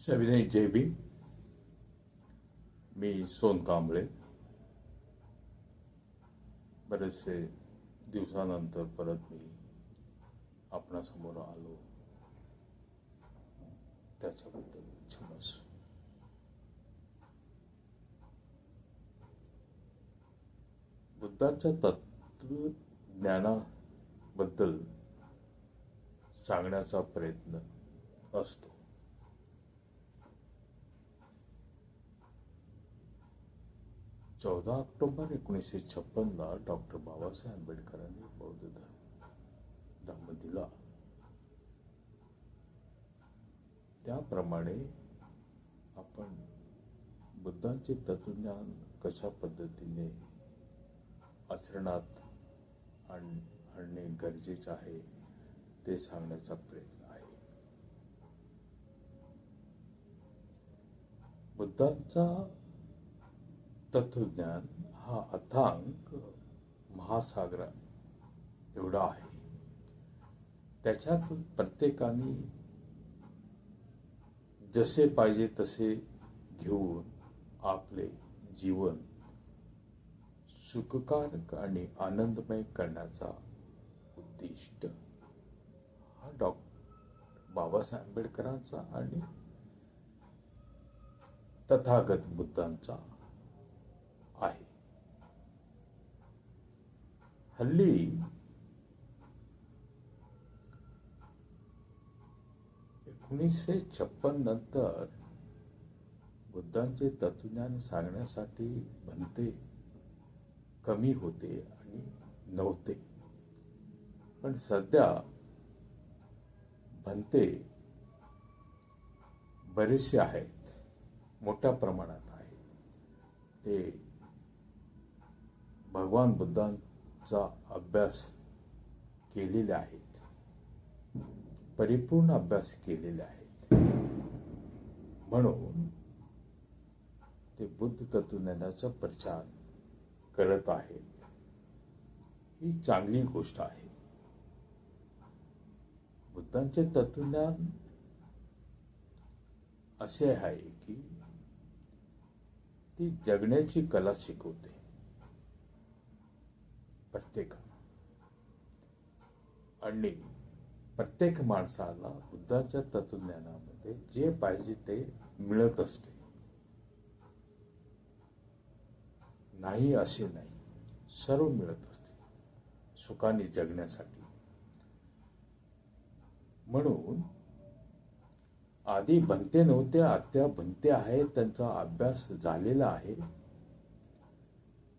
सविनय जय भीम. मी सोन कांबळे. बरेचसे दिवसानंतर परत मी आपणासमोर आलो, त्याच्याबद्दल क्षमस्व. बुद्धांच्या तत्वज्ञानाबद्दल सांगण्याचा प्रयत्न असतो. 14 ऑक्टोबर 1956ला डॉक्टर बाबासाहेब आंबेडकरांनी बौद्ध धर्म दिला. त्याप्रमाणे आपण बुद्धांचे तत्वज्ञान कशा पद्धतीने आचरणात आणणे गरजेचे आहे ते सांगण्याचा प्रयत्न आहे. बुद्धांचा तत्वज्ञान हा अथांग महासागर एवढा आहे. त्याच्यातून प्रत्येकाने जसे पाहिजे तसे घेऊन आपले जीवन सुखकारक आणि आनंदमय करण्याचा उद्दिष्ट हा डॉक्टर बाबासाहेब आंबेडकरांचा आणि तथागत बुद्धांचा आहे. हल्ली 1956 नंतर बुद्धांचे तत्वज्ञान सांगण्यासाठी भंते कमी होते आणि नव्हते. पण सध्या भंते बरेचसे आहेत, मोठ्या प्रमाणात आहेत. ते भगवान बुद्धांचा अभ्यास केलेले आहेत, परिपूर्ण अभ्यास केलेले आहेत, म्हणून ते बुद्ध तत्वज्ञानाचा प्रचार करत आहेत. ही चांगली गोष्ट आहे. बुद्धांचे तत्वज्ञान असे आहे की ती जगण्याची कला शिकवते प्रत्येकाला, आणि प्रत्येक माणसाला बुद्धाच्या तत्वज्ञानामध्ये जे पाहिजे ते मिळत असते. नाही असे नाही, सर्व मिळत असते सुखाने जगण्यासाठी. म्हणून आधी भंते नव्हते, आता भंते आहेत. त्यांचा अभ्यास झालेला आहे.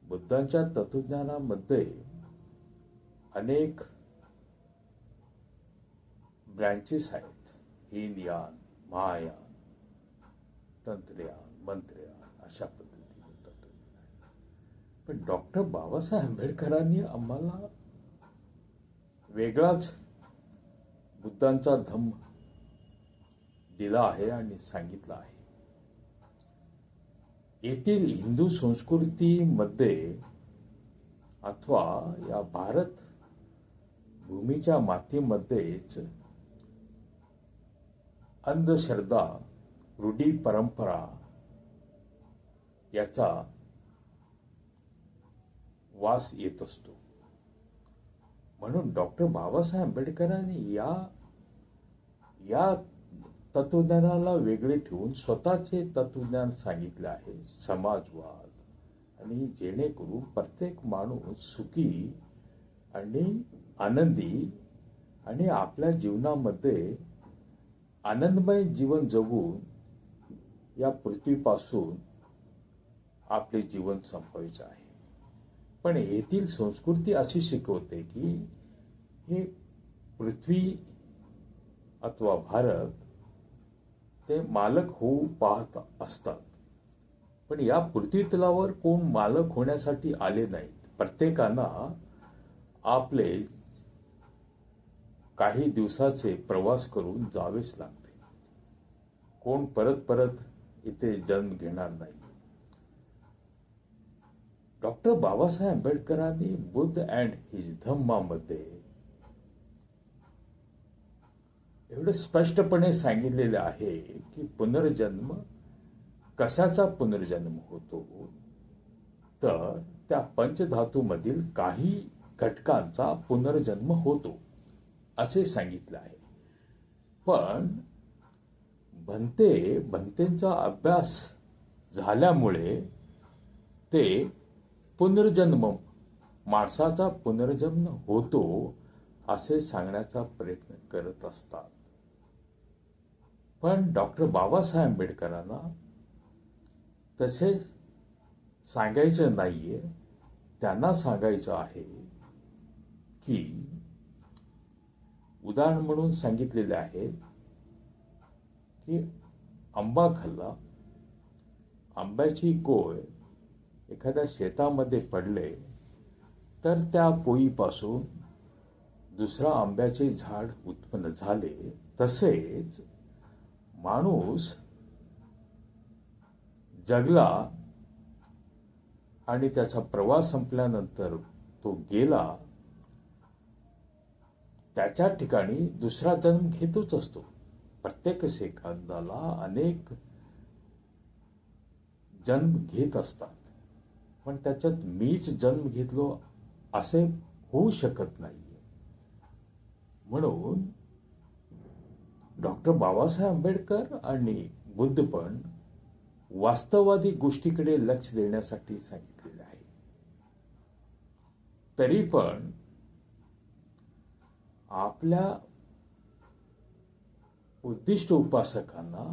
बुद्धांच्या तत्वज्ञानामध्ये अनेक ब्रँचेस आहेत. हीनयान, महायान, तंत्रयान, मंत्रयान, अशा पद्धतीने तत्वज्ञान आहे. पण डॉक्टर बाबासाहेब आंबेडकरांनी आम्हाला वेगळाच बुद्धांचा धम्म दिला आहे आणि सांगितलं आहे. येथील हिंदू संस्कृतीमध्ये अथवा या भारत भूमीच्या मातीमध्येच अंधश्रद्धा, रूढी परंपरा याचा वास येत असतो. म्हणून डॉक्टर बाबासाहेब आंबेडकरांनी या तत्वज्ञानाला वेगळे ठेवून स्वतःचे तत्वज्ञान सांगितले आहे, समाजवाद, आणि जेणेकरून प्रत्येक माणूस सुखी आणि आनंदी आणि आपल्या जीवनामध्ये आनंदमय जीवन जगून या पृथ्वीपासून आपले जीवन संपवायचे आहे. पण येथील संस्कृती अशी शिकवते की हे पृथ्वी अथवा भारत ते मालक होऊ पाहत असतात. पण या पृथ्वी तलावर कोण मालक होण्यासाठी आले नाहीत. प्रत्येकाला आपले काही दिवसाचे प्रवास करून जावेच लागते. कोण परत परत इथे जन्म घेणार नाही. डॉक्टर बाबासाहेब आंबेडकरांनी बुद्ध अँड हिज धम्मामध्ये एवढं स्पष्टपणे सांगितलेले आहे की पुनर्जन्म कशाचा पुनर्जन्म होतो, तर त्या पंचधातूमधील काही घटकांचा पुनर्जन्म होतो असे सांगितले आहे. पण भंतेंचा अभ्यास झाल्यामुळे ते पुनर्जन्म, माणसाचा पुनर्जन्म होतो असे सांगण्याचा प्रयत्न करत असतात. पण डॉक्टर बाबासाहेब आंबेडकरांना तसे सांगायचं नाहीये. त्यांना सांगायचं आहे की उदाहरण म्हणून सांगितलेले आहे की आंबा खाल्ला, आंब्याची कोय एखाद्या शेतामध्ये पडले तर त्या कोईपासून दुसरा आंब्याचे झाड उत्पन्न झाले. तसेच माणूस जगला आणि त्याचा प्रवास संपल्यानंतर तो गेला, त्याच्या ठिकाणी दुसरा जन्म घेतोच असतो. प्रत्येक सेकंदाला अनेक जन्म घेत असतात. पण त्याच्यात मीच जन्म घेतलो असे होऊ शकत नाही. म्हणून डॉक्टर बाबासाहेब आंबेडकर आणि बुद्ध पण वास्तववादी गोष्टीकडे लक्ष देण्यासाठी सांगितलेले आहे. तरी पण आपल्या उद्दिष्ट उपासकांना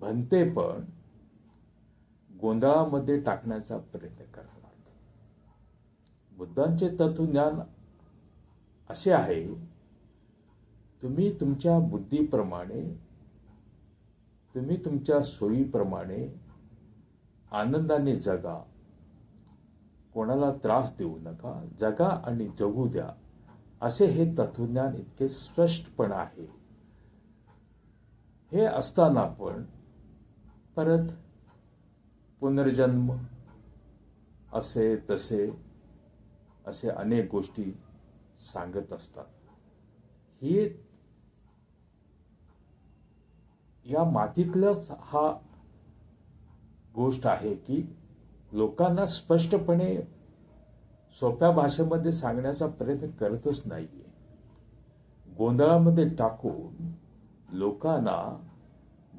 भंते पण गोंधळामध्ये टाकण्याचा प्रयत्न करतात. बुद्धांचे तत्वज्ञान असे आहे, तुम्ही तुमच्या बुद्धीप्रमाणे, तुम्ही तुमच्या सोयीप्रमाणे आनंदाने जगा, कोणाला त्रास देऊ नका, जगा आणि जगू द्या, असे हे तत्वज्ञान इतके स्पष्टपण आहे. हे असताना पण परत पुनर्जन्म असे तसे असे अनेक गोष्टी सांगत असतात. ही या मातीतलाच हा गोष्ट आहे की लोकांना स्पष्टपणे सोप्या भाषेमध्ये सांगण्याचा प्रयत्न करतच नाहीये. गोंधळामध्ये टाकून लोकांना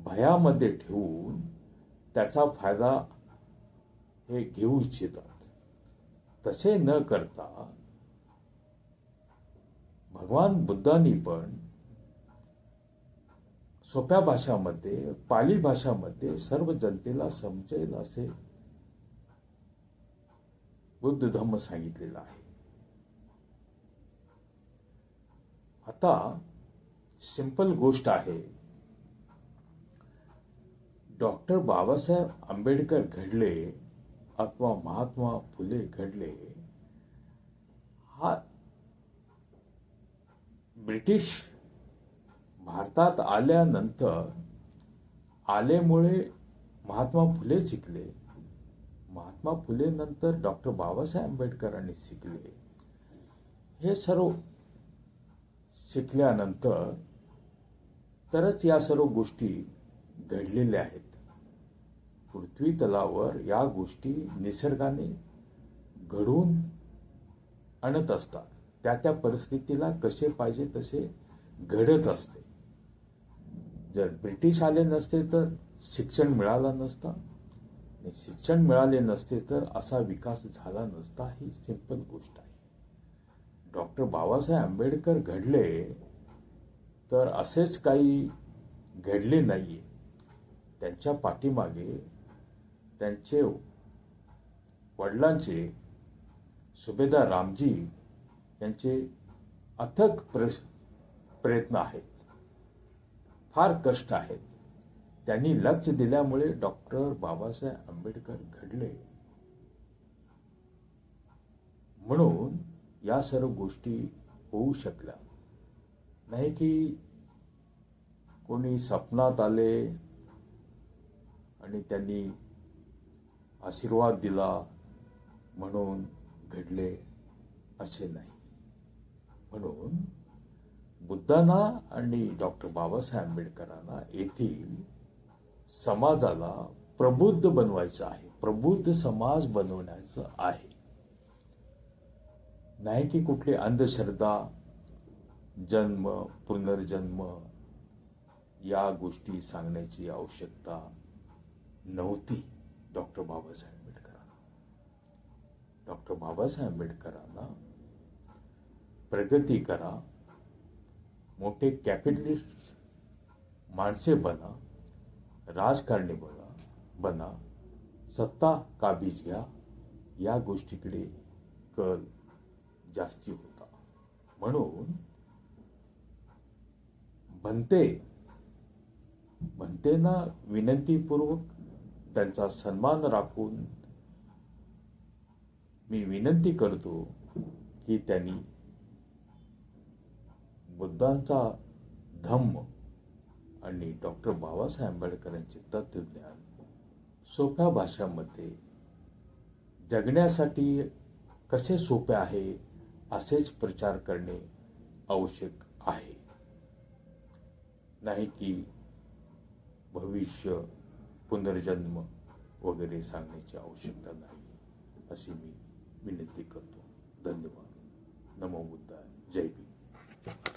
भयामध्ये ठेवून त्याचा फायदा हे घेऊ इच्छितात. तसे न करता भगवान बुद्धांनी पण सोप्या भाषामध्ये, पाली भाषामध्ये सर्व जनतेला समजेल असे बुद्ध धम्म सांगितलेला आहे. आता सिंपल गोष्ट आहे, डॉक्टर बाबासाहेब आंबेडकर घडले अथवा महात्मा फुले घडले, हा ब्रिटिश भारतात आल्यानंतर आलेमुळे महात्मा फुले शिकले. महात्मा फुले नंतर डॉक्टर बाबासाहेब आंबेडकरांनी शिकले. हे सर्व शिकल्यानंतर तरच या सर्व गोष्टी घडलेल्या आहेत. पृथ्वी तलावर या गोष्टी निसर्गाने घडवून आणत असतात. त्या त्या परिस्थितीला कसे पाहिजे तसे घडत असते. जर ब्रिटिश आले नसते तर शिक्षण मिळालं नसतं, आणि शिक्षण मिळाले नसते तर असा विकास झाला नसता. ही सिंपल गोष्ट आहे. डॉक्टर बाबासाहेब आंबेडकर घडले तर असेच काही घडले नाहीये. त्यांच्या पाठीमागे त्यांचे वडिलांचे सुभेदार रामजी यांचे अथक प्रयत्न आहेत, फार कष्ट आहेत. त्यांनी लक्ष दिल्यामुळे डॉक्टर बाबासाहेब आंबेडकर घडले. म्हणून या सर्व गोष्टी होऊ शकल्या नाही की कोणी स्वप्नात आले आणि त्यांनी आशीर्वाद दिला म्हणून घडले, असे नाही. म्हणून बुद्धांना आणि डॉक्टर बाबासाहेब आंबेडकरांना येथील समाजाला प्रबुद्ध बनवायचं आहे, प्रबुद्ध समाज बनवण्याचं आहे. नाही की कुठली अंधश्रद्धा, जन्म पुनर्जन्म या गोष्टी सांगण्याची आवश्यकता नव्हती डॉक्टर बाबासाहेब आंबेडकरांना. डॉक्टर बाबासाहेब आंबेडकरांना प्रगती करा, मोठे कॅपिटलिस्ट माणसे बना, राजकारणी बना, सत्ता काबीज घ्या, या गोष्टीकडे कल जास्ती होता. म्हणून भंतेंना विनंतीपूर्वक त्यांचा सन्मान राखून मी विनंती करतो की त्यांनी बुद्धांचा धम्म आणि डॉक्टर बाबासाहेब आंबेडकरांचे तत्वज्ञान सोप्या भाषांमध्ये जगण्यासाठी कसे सोपे आहे असेच प्रचार करणे आवश्यक आहे. नाही की भविष्य पुनर्जन्म वगैरे सांगण्याची आवश्यकता नाही, अशी मी विनंती करतो. धन्यवाद. नमो बुद्धाय. जय भीम.